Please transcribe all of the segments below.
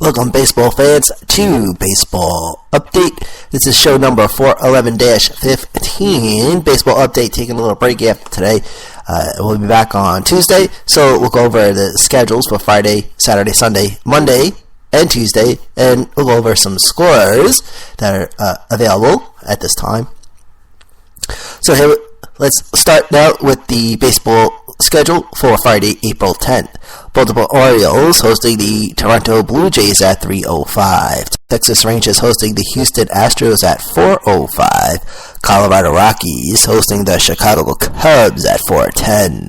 Welcome, baseball fans, to Baseball Update. This is show number 411-15. Baseball Update, taking a little break after today. We'll be back on Tuesday, so we'll go over the schedules for Friday, Saturday, Sunday, Monday, and Tuesday, and we'll go over some scores that are available at this time. So here, let's start now with the baseball schedule for Friday, April 10th. Baltimore Orioles hosting the Toronto Blue Jays at 3:05. Texas Rangers hosting the Houston Astros at 4:05. Colorado Rockies hosting the Chicago Cubs at 4:10.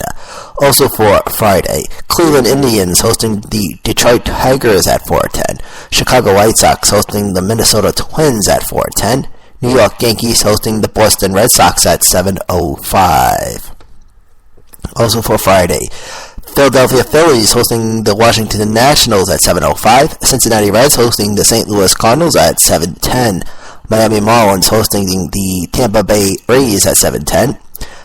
Also for Friday, Cleveland Indians hosting the Detroit Tigers at 4:10. Chicago White Sox hosting the Minnesota Twins at 4:10. New York Yankees hosting the Boston Red Sox at 7:05. Also for Friday, Philadelphia Phillies hosting the Washington Nationals at 7:05. Cincinnati Reds hosting the St. Louis Cardinals at 7:10. Miami Marlins hosting the Tampa Bay Rays at 7:10.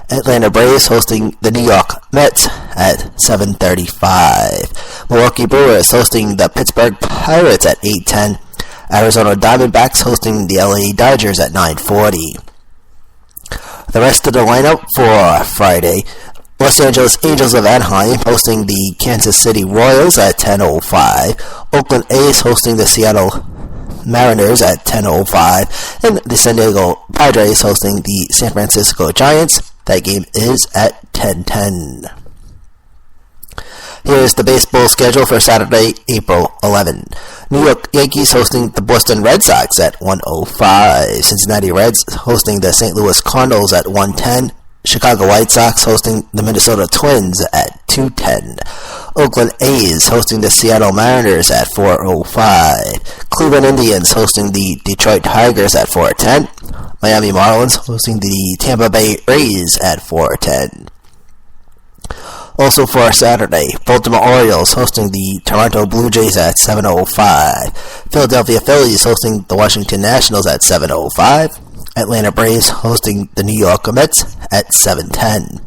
Atlanta Braves hosting the New York Mets at 7:35. Milwaukee Brewers hosting the Pittsburgh Pirates at 8:10. Arizona Diamondbacks hosting the LA Dodgers at 9:40. The rest of the lineup for Friday: Los Angeles Angels of Anaheim hosting the Kansas City Royals at 10:05. Oakland A's hosting the Seattle Mariners at 10:05. And the San Diego Padres hosting the San Francisco Giants. That game is at 10:10. Here's the baseball schedule for Saturday, April 11. New York Yankees hosting the Boston Red Sox at 1:05. Cincinnati Reds hosting the St. Louis Cardinals at 1:10. Chicago White Sox hosting the Minnesota Twins at 2:10. Oakland A's hosting the Seattle Mariners at 4:05. Cleveland Indians hosting the Detroit Tigers at 4:10. Miami Marlins hosting the Tampa Bay Rays at 4:10. Also for Saturday, Baltimore Orioles hosting the Toronto Blue Jays at 7:05. Philadelphia Phillies hosting the Washington Nationals at 7:05. Atlanta Braves hosting the New York Mets at 7:10.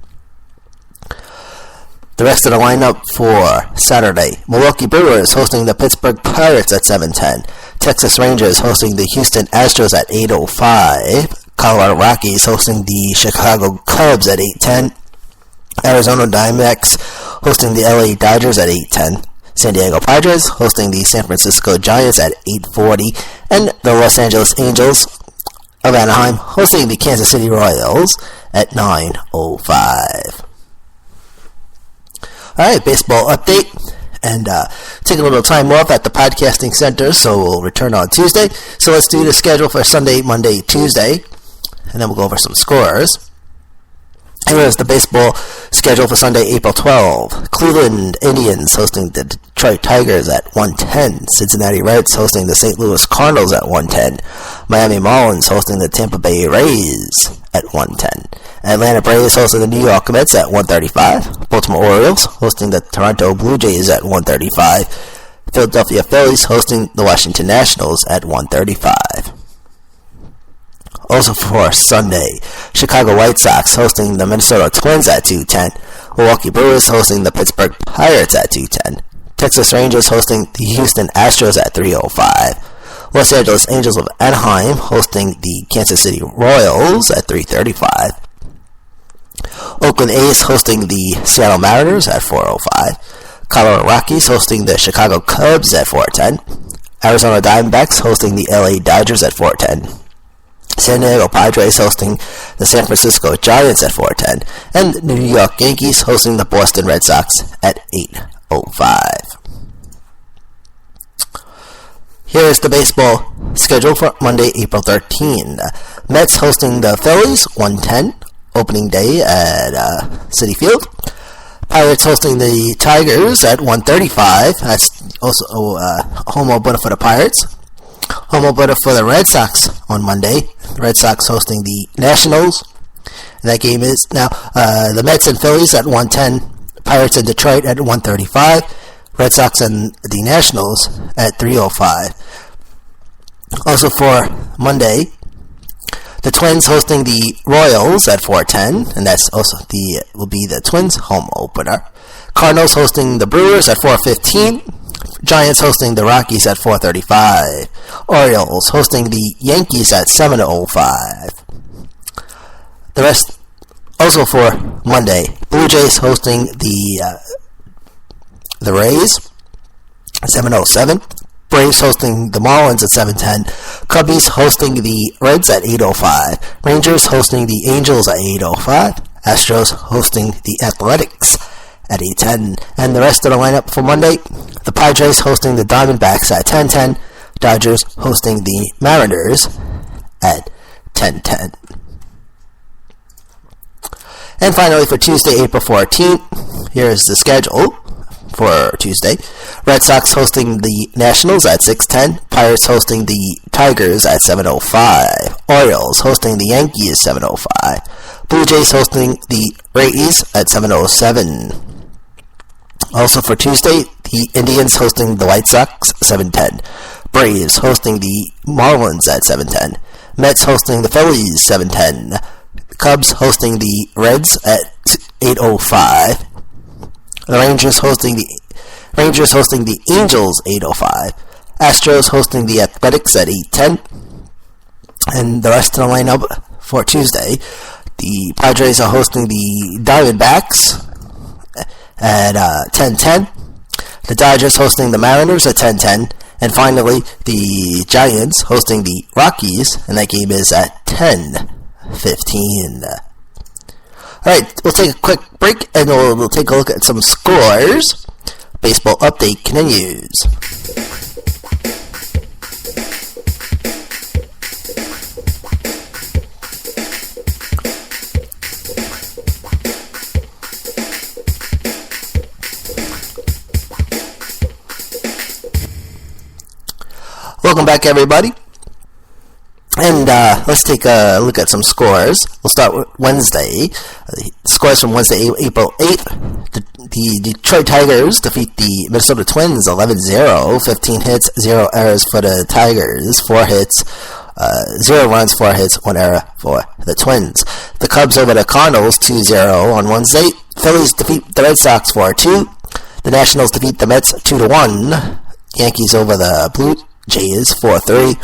The rest of the lineup for Saturday: Milwaukee Brewers hosting the Pittsburgh Pirates at 7:10. Texas Rangers hosting the Houston Astros at 8:05. Colorado Rockies hosting the Chicago Cubs at 8:10. Arizona Diamondbacks hosting the LA Dodgers at 8:10. San Diego Padres hosting the San Francisco Giants at 8:40. And the Los Angeles Angels of Anaheim hosting the Kansas City Royals at 9:05. Alright, baseball update. And take a little time off at the podcasting center, so we'll return on Tuesday. So let's do the schedule for Sunday, Monday, Tuesday, and then we'll go over some scores. Here's the baseball schedule for Sunday, April 12. Cleveland Indians hosting the Detroit Tigers at 1:10. Cincinnati Reds hosting the St. Louis Cardinals at 1:10. Miami Marlins hosting the Tampa Bay Rays at 1:10. Atlanta Braves hosting the New York Mets at 1:35. Baltimore Orioles hosting the Toronto Blue Jays at 1:35. Philadelphia Phillies hosting the Washington Nationals at 1:35. Also for Sunday, Chicago White Sox hosting the Minnesota Twins at 2:10. Milwaukee Brewers hosting the Pittsburgh Pirates at 2:10. Texas Rangers hosting the Houston Astros at 3:05. Los Angeles Angels of Anaheim hosting the Kansas City Royals at 3:35. Oakland A's hosting the Seattle Mariners at 4:05. Colorado Rockies hosting the Chicago Cubs at 4:10. Arizona Diamondbacks hosting the LA Dodgers at 4:10. San Diego Padres hosting the San Francisco Giants at 4:10, and New York Yankees hosting the Boston Red Sox at 8:05. Here's the baseball schedule for Monday, April 13. Mets hosting the Phillies, 1:10, opening day at Citi Field. Pirates hosting the Tigers at 1:35. That's also home opener for the Pirates. Home opener for the Red Sox on Monday. The Red Sox hosting the Nationals. And that game is now the Mets and Phillies at 1:10. Pirates and Detroit at 1:35. Red Sox and the Nationals at 3:05. Also for Monday, the Twins hosting the Royals at 4:10, and that's also will be the Twins home opener. Cardinals hosting the Brewers at 4:15. Giants hosting the Rockies at 4:35. Orioles hosting the Yankees at 7:05. The rest also for Monday. Blue Jays hosting the Rays at 7:07. Braves hosting the Marlins at 7:10. Cubbies hosting the Reds at 8:05. Rangers hosting the Angels at 8:05. Astros hosting the Athletics at 8:10. And the rest of the lineup for Monday, the Padres hosting the Diamondbacks at 10:10. Dodgers hosting the Mariners at 10:10. And finally for Tuesday, April 14th, here is the schedule for Tuesday. Red Sox hosting the Nationals at 6:10. Pirates hosting the Tigers at 7:05. Orioles hosting the Yankees 7:05. Blue Jays hosting the Rays at 7:07. Also for Tuesday, the Indians hosting the White Sox 7:10. Braves hosting the Marlins at 7:10. Mets hosting the Phillies 7:10. Cubs hosting the Reds at 8:05. The Rangers hosting the Angels 8:05. Astros hosting the Athletics at 8:10. And the rest of the lineup for Tuesday, the Padres are hosting the Diamondbacks at 10:10. The Dodgers hosting the Mariners at 10:10. And finally, the Giants hosting the Rockies, and that game is at 10:15. Alright, we'll take a quick break and we'll take a look at some scores. Baseball update continues. Welcome back, everybody. And let's take a look at some scores. We'll start with Wednesday. Scores from Wednesday, April 8th. The Detroit Tigers defeat the Minnesota Twins 11-0. 15 hits, 0 errors for the Tigers. 4 hits, 0 runs, 4 hits, 1 error for the Twins. The Cubs over the Cardinals 2-0 on Wednesday. Phillies defeat the Red Sox 4-2. The Nationals defeat the Mets 2-1. Yankees over the Blue Jays 4-3.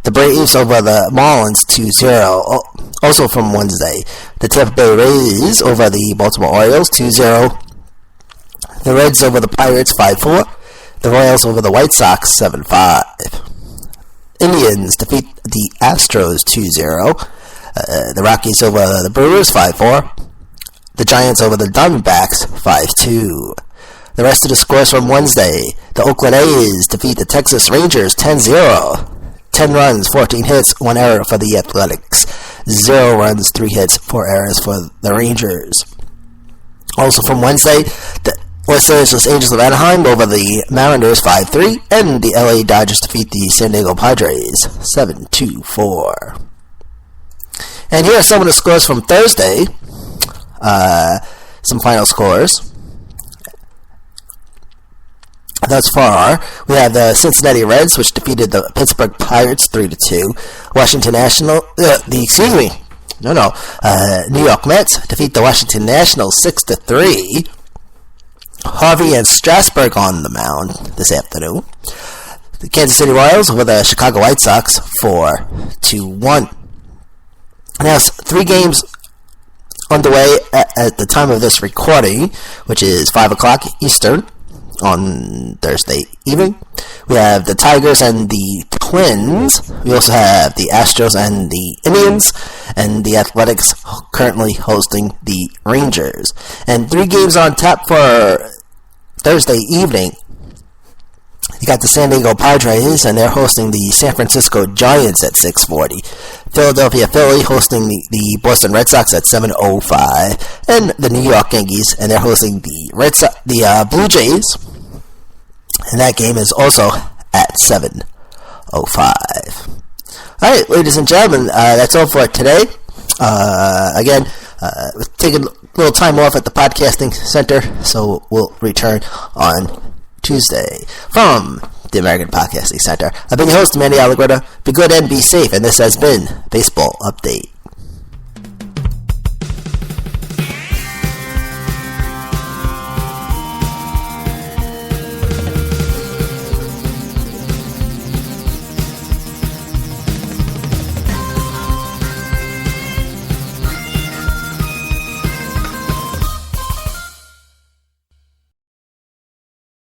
The Braves over the Marlins 2-0, also from Wednesday. The Tampa Bay Rays over the Baltimore Orioles 2-0. The Reds over the Pirates 5-4. The Royals over the White Sox 7-5. Indians defeat the Astros 2-0. The Rockies over the Brewers 5-4. The Giants over the Diamondbacks 5-2. The rest of the scores from Wednesday. The Oakland A's defeat the Texas Rangers 10-0. 10 runs, 14 hits, 1 error for the Athletics. 0 runs, 3 hits, 4 errors for the Rangers. Also from Wednesday, the Los Angeles Angels of Anaheim over the Mariners 5-3, and the LA Dodgers defeat the San Diego Padres 7-4. And here are some of the scores from Thursday. Some final scores. Thus far, we have the Cincinnati Reds, which defeated the Pittsburgh Pirates 3-2. New York Mets defeat the Washington Nationals 6-3. Harvey and Strasburg on the mound this afternoon. The Kansas City Royals over the Chicago White Sox 4-1. Now, 3 games underway at the time of this recording, which is 5 o'clock Eastern on Thursday evening. We have the Tigers and the Twins. We also have the Astros and the Indians, and the Athletics currently hosting the Rangers. And 3 games on tap for Thursday evening. You got the San Diego Padres, and they're hosting the San Francisco Giants at 6:40. Philadelphia Philly hosting the Boston Red Sox at 7:05, and the New York Yankees, and they're hosting the Blue Jays, and that game is also at 7:05. All right, ladies and gentlemen, that's all for today. Again, we're taking a little time off at the podcasting center, so we'll return on Tuesday from the American Podcasting Center. I've been your host, Manny Allegretta. Be good and be safe, and this has been Baseball Update.